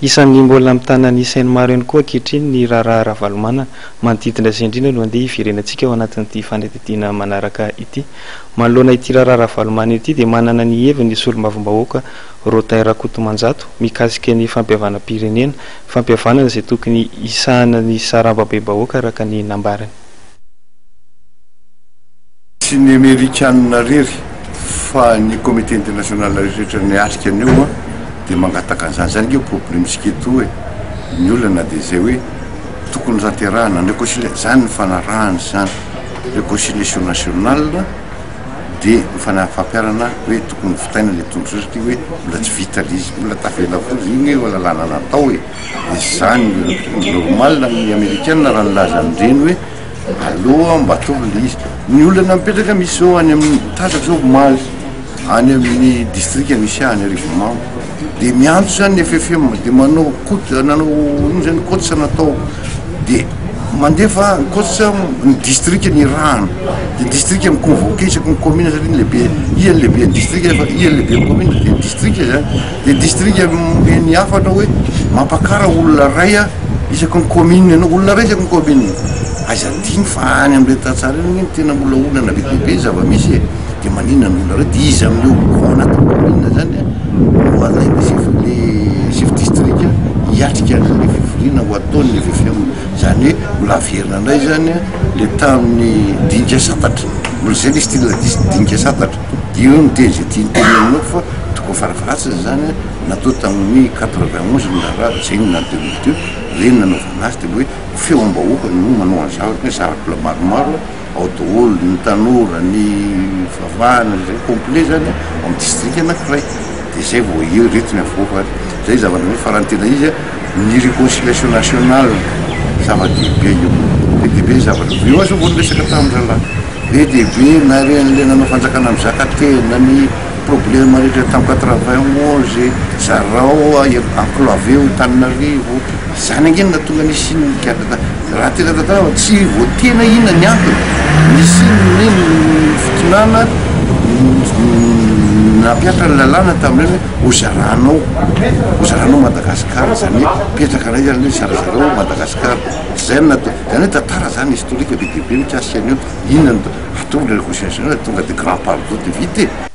Isan'ny mbola mitana isainy maro ihany koa ankehitriny ny raharaha ara-valomana manodidina izay indrindra no andeha hiverenantsika ao anatin'ity fanetitiana manaraka ity. Manoloana ity raharaha ara-valomana ity dia manana ny heviny ny solombavambahoaka Rotain Rakotomanjato mikasika ny fampihavanam-pirenena, fampihavanana izay tokony isahana ny saramba-be-bahoaka araka ny nambarany. Sy ny Amerikanina rery fa ny comité international rehetra ny asika an'io dia mangataka an'izany zany io problemsika eto hoe ny olana dia izay hoe tokony raterahana ny zany ny fanarahany zany réconciliation nationale dia fampiarana hoe tokony vitaina le tondrosity hoe mbola tsy vita lizy mbola tavela foana igny hoe lalàna natao hoe izany normal ny Amerikanina raha nilaza amindreny hoe aloha mba atovy le izy ny olana mipetraka misy zao any amin'ny tataka zao mazy any amin'ny district misy any Arivomamo dia miantso zany FFM dia manao nanao ino zany coach natao dia mandefa coach ny district ny rano dia district miconvoqué isaky ny commune satria lehibe ia lehibe district fa ia lehibe commune dia district zany dia district ny hafatra hoe mampakara olona ray isaky ny commune anao olona ray isaky ny commune azadiny fa any amin'ilay tatsara iny tena mbola olana bebe zava-misy dia maninona ny olona ray dia izy amin'io ao anatin'ny commune zany no alaina chef district hiatrika an'ilay fivoriana ho ataony FFM zany hoe mbola averina indray zany le tamin'ny dinika satatra mbola zay le style dinika satatra io no teny zay tianyteny aminao fa tokony farafaratsiny zany natao tamin'ny 91 na raha zegny na 2002 reny nanaovana azy dia hoe feom-bahoaka no manao any zavatra hoe zavatra maromaro ao daholo ny tanora ny vavahana zay complet zany amin'ny district anankiray dia zay vao io retina avoaka zay zavatra hoe farantena izy ny réconciliation nationale zava-dehibe io be dehibe zavatra io azo vao niresaka tamin'ny rahalahy be dehibe na ren'le nanao fanjakana amin'ny zakatena ny problème rehetra tamin'ny 91 zarao enclavé ho Tananarivo zany angeny na tonga nisy raha tena tantara tsy voatena inona ny antony nisy ny fitonana nampiatra ny lalàna tamin'ireny hoe hozaranao Madagasikara zany hoe petraka ray zany hoe zarazarao Madagasikara zay natao zany hoe tantara zany historique be dehibe mihitsy asika an'io inona atovy le réconciliation tonga de grand pardon de vite